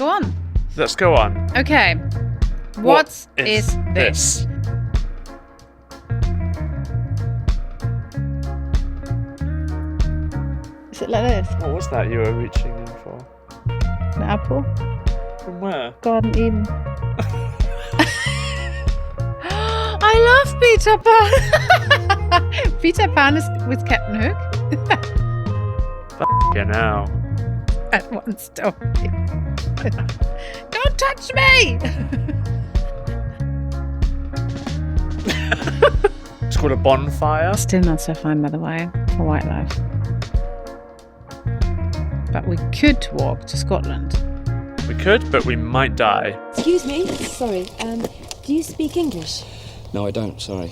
go on. Let's go on. Okay. What is this? Is it like this? What was that you were reaching in for? An apple? From where? Garden Eden. I love Peter Pan. Peter Pan is with Captain Hook. Yeah, now. At one story. Don't touch me! It's called a bonfire. Still not so fine, by the way, for wildlife. But we could walk to Scotland. We could, but we might die. Excuse me, sorry, do you speak English? No, I don't, sorry.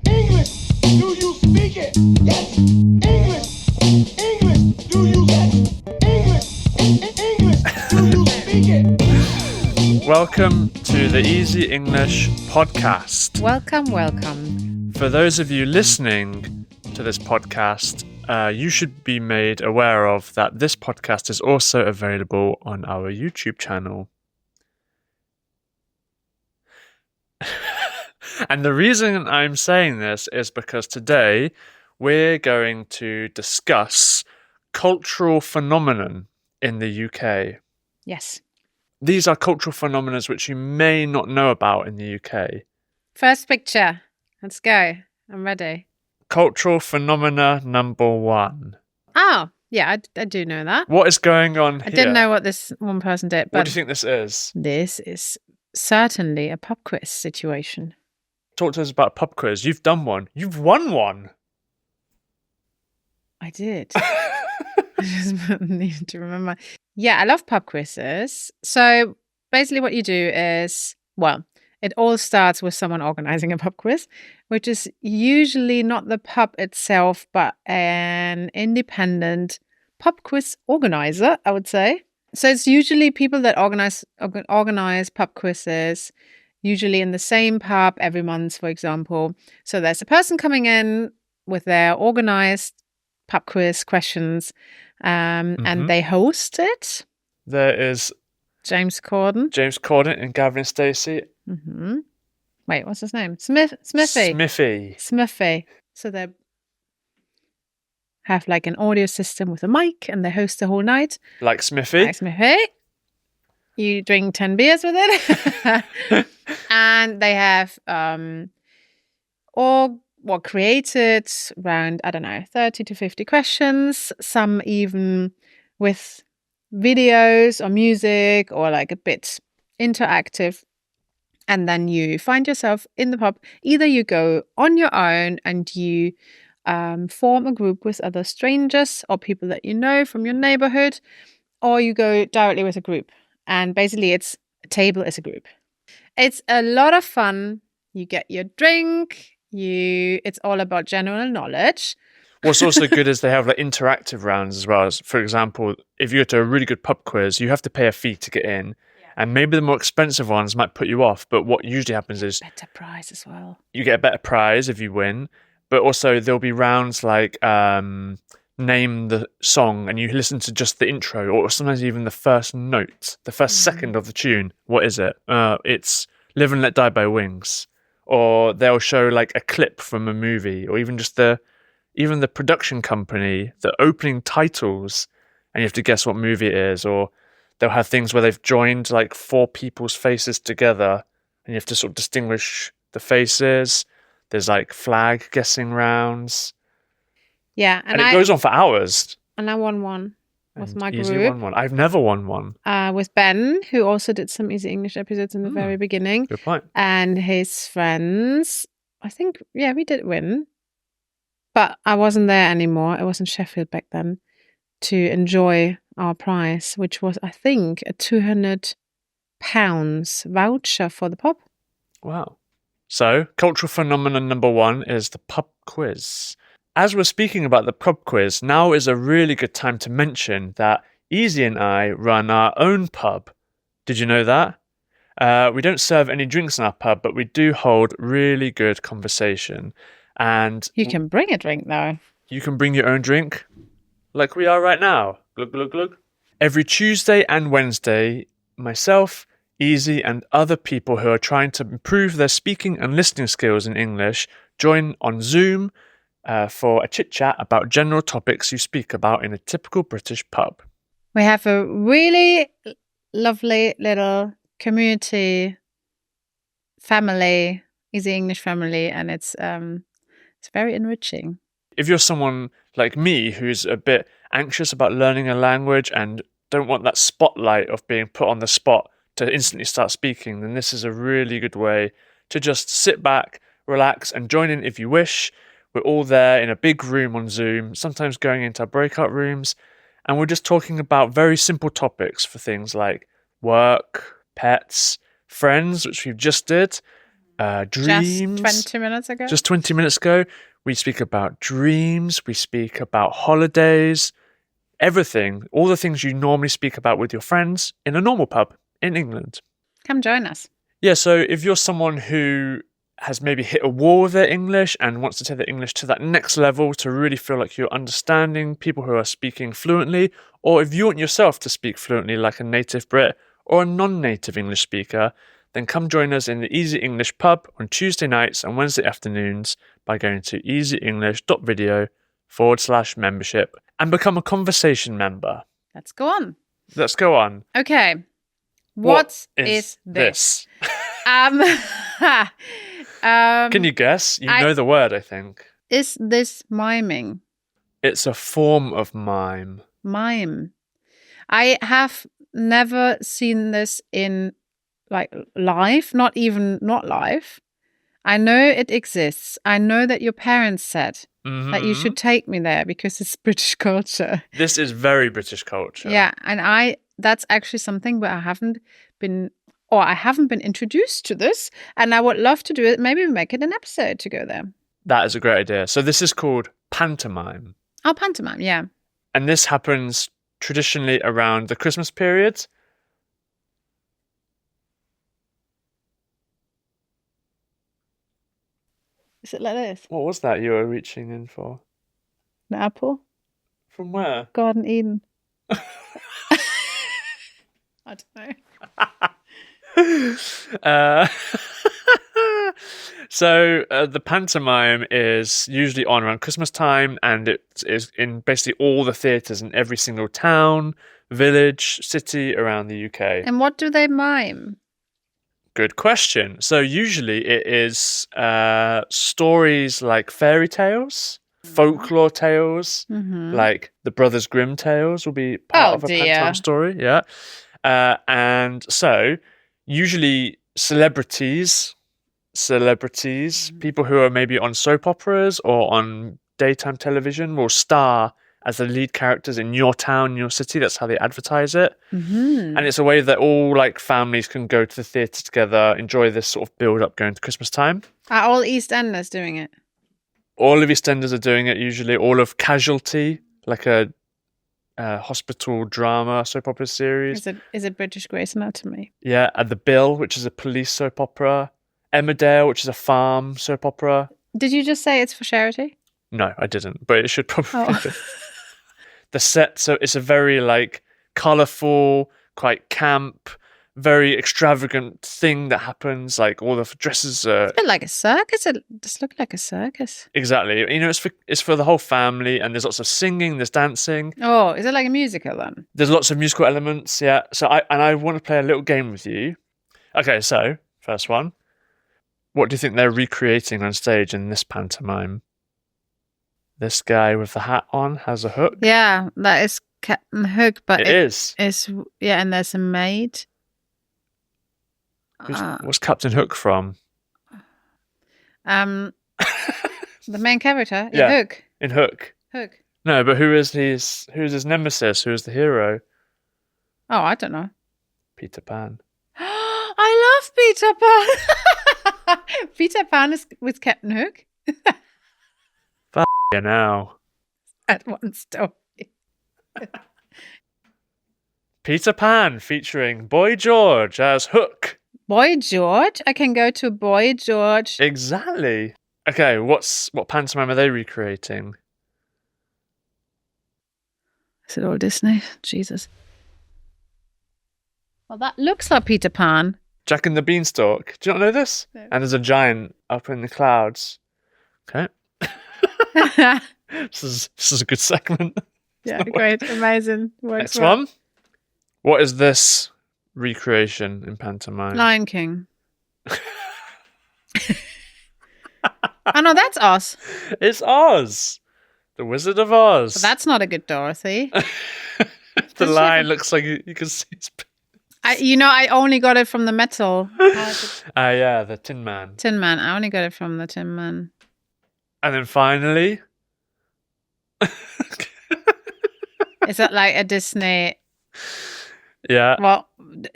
English, do you speak it? Yes. English, do you English, do you speak it? Welcome to the Easy English podcast. Welcome. For those of you listening to this podcast, you should be made aware of that this podcast is also available on our YouTube channel. And the reason I'm saying this is because today we're going to discuss cultural phenomenon in the UK. Yes. These are cultural phenomena which you may not know about in the UK. First picture. Let's go. I'm ready. Cultural phenomena number 1. Oh, yeah, I do know that. What is going on here? I didn't know what this one person did, but What do you think this is? this is certainly a pub quiz situation. Talk to us about a pub quiz. You've done one. You've won one. I did. I just need to remember. Yeah, I love pub quizzes. So basically what you do is, well, it all starts with someone organizing a pub quiz, which is usually not the pub itself, but an independent pub quiz organizer, I would say. So it's usually people that organize pub quizzes, usually in the same pub every month, for example. So there's a person coming in with their organized pub quiz questions, and they host it. There is James Corden and Gavin Stacey. Mm-hmm. Wait, what's his name? Smithy. So they have like an audio system with a mic and they host the whole night. Like Smithy. You drink 10 beers with it. And they have created around, 30 to 50 questions, some even with videos or music or like a bit interactive. And then you find yourself in the pub. Either you go on your own and you form a group with other strangers or people that you know from your neighborhood, or you go directly with a group. And basically a table is a group. It's a lot of fun. You get your drink. It's all about general knowledge. What's also good is they have like interactive rounds as well. For example, if you go to a really good pub quiz, you have to pay a fee to get in. And maybe the more expensive ones might put you off. But what usually happens is better prize as well. You get a better prize if you win. But also there'll be rounds like name the song and you listen to just the intro or sometimes even the first note, the first second of the tune. What is it? It's Live and Let Die by Wings. Or they'll show like a clip from a movie or even just the production company, the opening titles, and you have to guess what movie it is. Or they'll have things where they've joined like 4 people's faces together and you have to sort of distinguish the faces. There's like flag guessing rounds. Yeah. And it goes on for hours. And I won one with my group. Easy won one. I've never won one. With Ben, who also did some Easy English episodes in the very beginning. Good point. And his friends. I think, yeah, we did win. But I wasn't there anymore. I was in Sheffield back then to enjoy our prize, which was, I think, a £200 voucher for the pub. Wow. So, cultural phenomenon number 1 is the pub quiz. As we're speaking about the pub quiz, now is a really good time to mention that Easy and I run our own pub. Did you know that? We don't serve any drinks in our pub, but we do hold really good conversation. And You can bring a drink though. you can bring your own drink, like we are right now. Glug, glug, glug. Every Tuesday and Wednesday, myself, Easy, and other people who are trying to improve their speaking and listening skills in English join on Zoom for a chit-chat about general topics you speak about in a typical British pub. We have a really lovely little community family, Easy English family, and it's very enriching. If you're someone like me who's a bit anxious about learning a language and don't want that spotlight of being put on the spot to instantly start speaking, then this is a really good way to just sit back, relax, and join in if you wish. We're all there in a big room on Zoom, sometimes going into breakout rooms, and we're just talking about very simple topics for things like work, pets, friends, which we've just did, dreams. Just 20 minutes ago? Just 20 minutes ago, we speak about dreams, we speak about holidays, everything, all the things you normally speak about with your friends in a normal pub in England. Come join us. Yeah, so if you're someone who has maybe hit a wall with their English and wants to take their English to that next level to really feel like you're understanding people who are speaking fluently, or if you want yourself to speak fluently like a native Brit or a non-native English speaker, then come join us in the Easy English pub on Tuesday nights and Wednesday afternoons by going to easyenglish.video/membership and become a conversation member. Let's go on. Let's go on. Okay. What is this? Can you guess? You know the word, I think. Is this miming? It's a form of mime. Mime. I have never seen this in like live, not live. I know it exists. I know that your parents said that you should take me there because it's British culture. This is very British culture. Yeah, and that's actually something where I haven't been introduced to this, and I would love to do it. Maybe make it an episode to go there. That is a great idea. So this is called pantomime. Oh, pantomime, yeah. And this happens traditionally around the Christmas period. Is it like this? What was that you were reaching in for? An apple? From where? Garden Eden. I don't know. So the pantomime is usually on around Christmas time, and it is in basically all the theatres in every single town, village, city around the UK. And what do they mime? Good question. So usually it is stories like fairy tales, folklore tales, like the Brothers Grimm tales will be part of a pantomime story. Yeah. And so usually celebrities, people who are maybe on soap operas or on daytime television will star as the lead characters in your town, your city. That's how they advertise it. And it's a way that all like families can go to the theatre together, enjoy this sort of build up going to Christmas time. Are all East Enders doing it? All of EastEnders are doing it usually. All of Casualty, like a hospital drama soap opera series. Is it British Grey's Anatomy? Yeah, and The Bill, which is a police soap opera. Emmerdale, which is a farm soap opera. Did you just say it's for charity? No, I didn't, but it should probably be. The set, so it's a very like colourful, quite camp, very extravagant thing that happens. Like all the dresses are It's a bit like a circus. It just looked like a circus. Exactly. You know, it's for the whole family, and there's lots of singing, there's dancing. Oh, is it like a musical then? There's lots of musical elements, yeah. So I want to play a little game with you. Okay, so first one. What do you think they're recreating on stage in this pantomime? This guy with the hat on has a hook. Yeah, that is Captain Hook, but it is. It's, yeah, and there's a maid. What's Captain Hook from? The main character in Yeah, Hook. in Hook. Hook. No, but who's his nemesis? Who is the hero? Oh, I don't know. Peter Pan. I love Peter Pan. Peter Pan is with Captain Hook. Yeah, now. At one story. Peter Pan featuring Boy George as Hook. Boy George. I can go to Boy George. Exactly. Okay, what pantomime are they recreating? Is it all Disney? Jesus. Well, that looks like Peter Pan. Jack and the Beanstalk. Do you not know this? No. And there's a giant up in the clouds. Okay. Yeah, This is a good segment. great. Amazing. Works Next well. one. What is this recreation in pantomime? Lion King. Oh, no, that's Oz. It's Oz. The Wizard of Oz. But that's not a good Dorothy. The Does she line have a- looks like you can see his... I only got it from the metal. yeah, the Tin Man. Tin Man. I only got it from the Tin Man. And then finally... Is that like a Disney? Yeah, Well,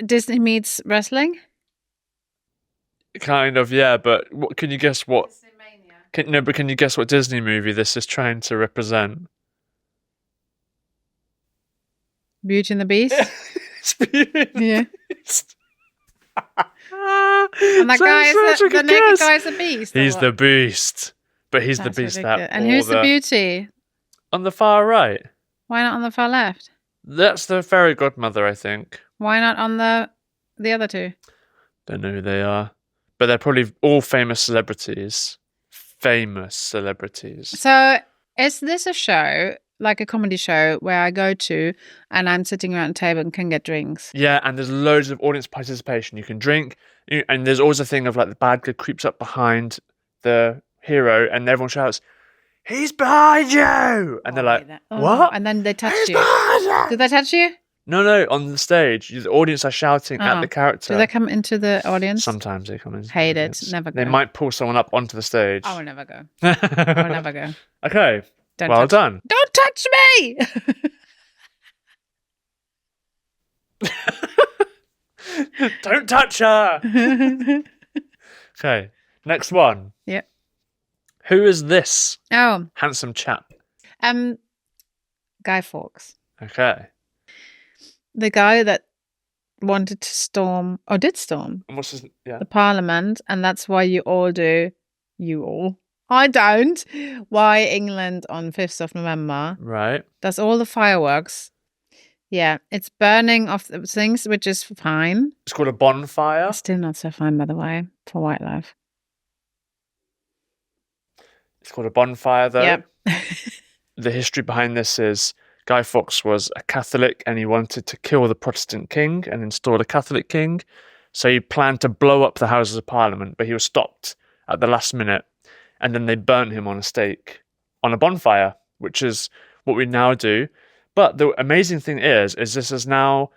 Disney meets wrestling? kind of, yeah, but can you guess what... Can you guess what Disney movie this is trying to represent? Beauty and the Beast? It's Beauty and the Yeah. Beast. And that guy is Such a the good naked guess. guy is the Beast. or He's what? the Beast. But he's That's the Beast ridiculous. that... And who's the beauty? On the far right. Why not on the far left? That's the fairy godmother, I think. Why not on the other two? Don't know who they are. But they're probably all famous celebrities. Famous celebrities. So is this a show, like a comedy show, where I go to and I'm sitting around a table and can get drinks? Yeah, and there's loads of audience participation. You can drink, and there's always a thing of like the bad guy creeps up behind the hero, and everyone shouts, "He's behind you!" And they're like, "What?" And then they touch "He's you. behind you!" Do they touch you? No, on the stage, the audience are shouting at Oh. the character. Do they come into the audience? Sometimes they come in. Hate it. Never They go. might pull someone up onto the stage. I will never go. I will never go. Okay, Don't well touch done. Don't touch me! Don't touch her. Okay, next one. Yep. Who is this Oh, handsome chap? Guy Fawkes. Okay. The guy that wanted to storm, or did storm, And what's his... Yeah. the parliament, and that's why you all do. You all. I don't. Why England on 5th of November Right. does all the fireworks. Yeah, it's burning of the things, which is fine. It's called a bonfire. It's still not so fine, by the way, for wildlife. It's called a bonfire, though. Yep. The history behind this is Guy Fawkes was a Catholic and he wanted to kill the Protestant king and install a Catholic king. So he planned to blow up the Houses of Parliament, but he was stopped at the last minute. And then they burnt him on a stake on a bonfire, which is what we now do. But the amazing thing is this is now,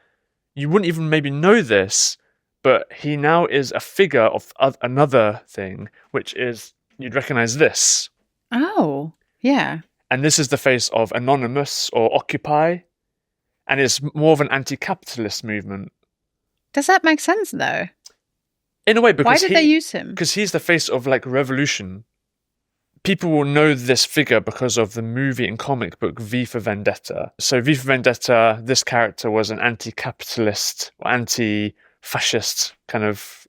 you wouldn't even maybe know this, but he now is a figure of another thing, which is, you'd recognize this. Oh, yeah. And this is the face of Anonymous or Occupy. And it's more of an anti-capitalist movement. Does that make sense, though? In a way, because Why did they use him? Because he's the face of like revolution. People will know this figure because of the movie and comic book V for Vendetta. So V for Vendetta, this character was an anti-capitalist or anti-fascist kind of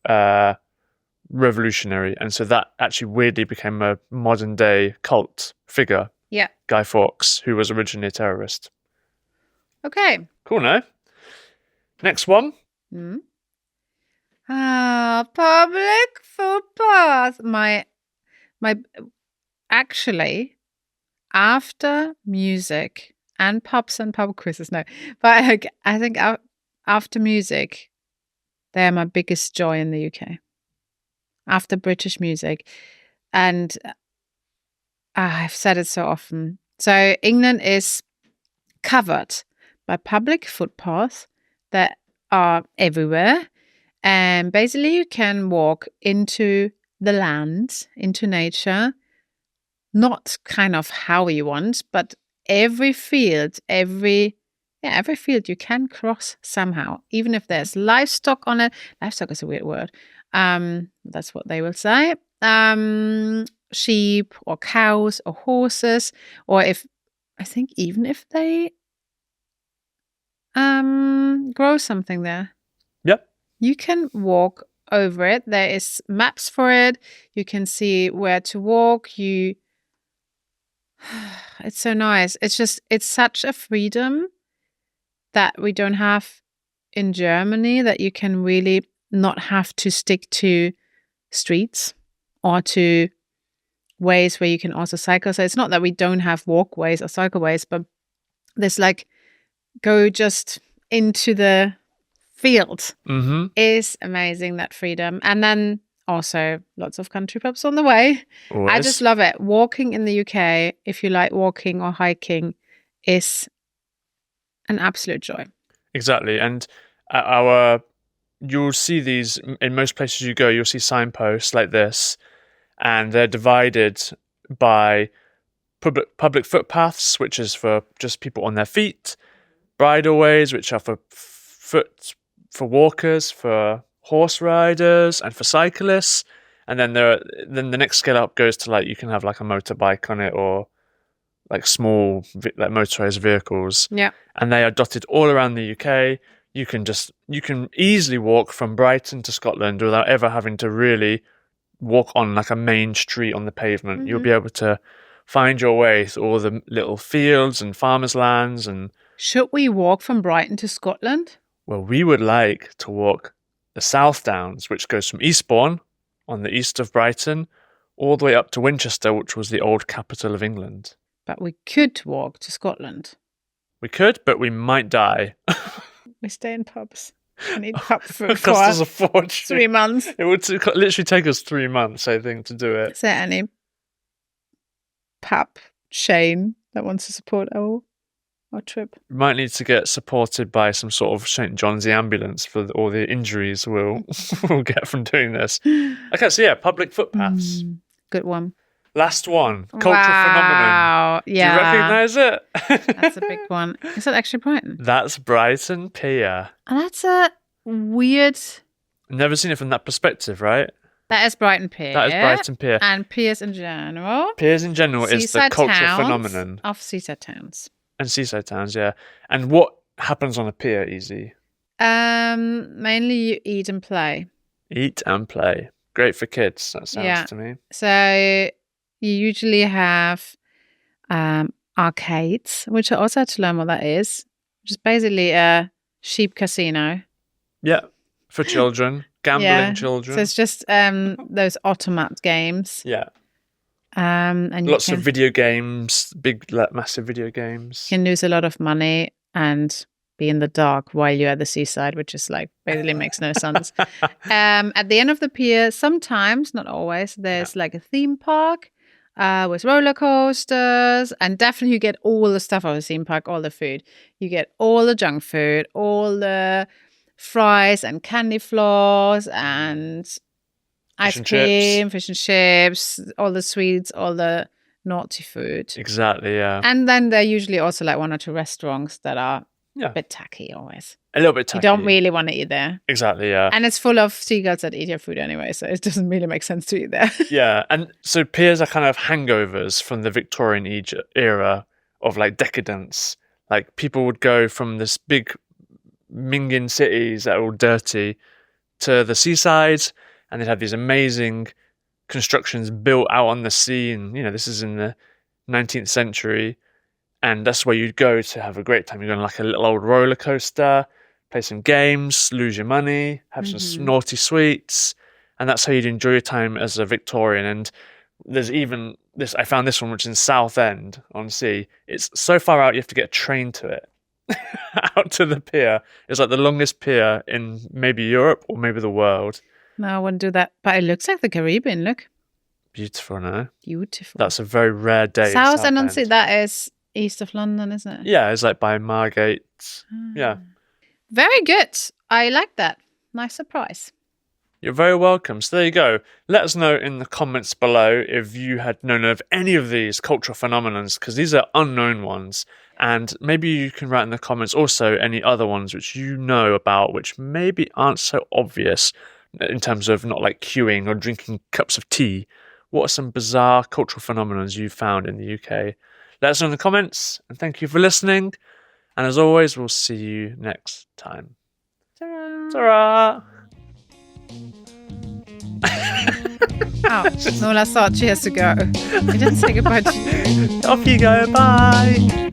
revolutionary. And so that actually weirdly became a modern day cult figure. Yeah. Guy Fawkes, who was originally a terrorist. Okay. Cool, no? Next one. Hmm. Public footpaths. My actually, after music and pubs and pub quizzes, no, but I think after music, they're my biggest joy in the UK. After British music, and I've said it so often. So England is covered by public footpaths that are everywhere. And basically you can walk into the land, into nature, not kind of how you want, but every field you can cross somehow, even if there's livestock on it. Livestock is a weird word. That's what they will say. Sheep or cows or horses, or even if they grow something there. Yep. You can walk over it. There is maps for it. You can see where to walk. It's so nice. It's such a freedom that we don't have in Germany, that you can really not have to stick to streets or to ways where you can also cycle. So it's not that we don't have walkways or cycleways, but there's like go just into the field is amazing, that freedom. And then also lots of country pubs on the way. Always. I just love it. Walking in the UK, if you like walking or hiking, is an absolute joy. Exactly. And you'll see these in most places you go. You'll see signposts like this, and they're divided by public footpaths, which is for just people on their feet, bridleways, which are for walkers, for horse riders, and for cyclists. And then the next scale up goes to like you can have like a motorbike on it, or like small like motorized vehicles. Yeah. And they are dotted all around the UK. You can easily walk from Brighton to Scotland without ever having to really walk on like a main street on the pavement. You'll be able to find your way through all the little fields and farmers' lands. And should we walk from Brighton to Scotland? well, we would like to walk the South Downs, which goes from Eastbourne on the east of Brighton all the way up to Winchester, which was the old capital of England. But we could walk to Scotland. We could, but we might die. We stay in pubs. I need pub food It cost us a for fortune. 3 months. It would literally take us 3 months, I think, to do it. Is there any pub chain that wants to support our trip? We might need to get supported by some sort of St. John's the ambulance for all the injuries we'll get from doing this. Okay, so yeah, public footpaths. Good one. Last one, cultural phenomenon. Yeah. Do you recognise it? That's a big one. Is that actually Brighton? That's Brighton Pier. And that's a weird... Never seen it from that perspective, right? That is Brighton Pier. That is Brighton Pier. And piers in general. Piers in general is the Seaside cultural towns phenomenon. of seaside towns. And seaside towns, yeah. And what happens on a pier, Easy? Mainly you eat and play. Eat and play. Great for kids, that sounds to me. So you usually have arcades, which I also had to learn what that is, which is basically a sheep casino. Yeah, for children, gambling children. So it's just those automat games. Yeah. And Lots of video games, big, massive video games. You can lose a lot of money and be in the dark while you're at the seaside, which is like basically makes no sense. At the end of the pier, sometimes, not always, there's like a theme park with roller coasters, and definitely you get all the stuff of the theme park, all the food. You get all the junk food, all the fries and candy floors and ice cream, fish and chips, all the sweets, all the naughty food. Exactly, yeah. And then there are usually also like 1 or 2 restaurants that are a bit tacky always. A little bit tacky. You don't really want to eat there. Exactly, yeah. And it's full of seagulls that eat your food anyway, so it doesn't really make sense to eat there. Yeah, and so piers are kind of hangovers from the Victorian era of like decadence. Like people would go from this big minging cities that are all dirty to the seaside, and they'd have these amazing constructions built out on the sea. And, this is in the 19th century. And that's where you'd go to have a great time. You're going like a little old roller coaster, play some games, lose your money, have some naughty sweets. And that's how you'd enjoy your time as a Victorian. And there's even this, I found this one, which is in Southend on Sea. It's so far out, you have to get a train to it. Out to the pier. It's like the longest pier in maybe Europe or maybe the world. No, I wouldn't do that. But it looks like the Caribbean, look. Beautiful, no? Beautiful. That's a very rare day. Southend on Sea, that is east of London, isn't it? Yeah, it's like by Margate. Yeah. Very good. I like that. Nice surprise. You're very welcome. So there you go. Let us know in the comments below if you had known of any of these cultural phenomena, because these are unknown ones. And maybe you can write in the comments also any other ones which you know about, which maybe aren't so obvious in terms of not like queuing or drinking cups of tea. What are some bizarre cultural phenomena you've found in the UK? Let us know in the comments, and thank you for listening. And as always, we'll see you next time. Ta-ra. Ta-ra! Oh, Nola thought she has to go. We didn't say goodbye to you. Off you go. Bye.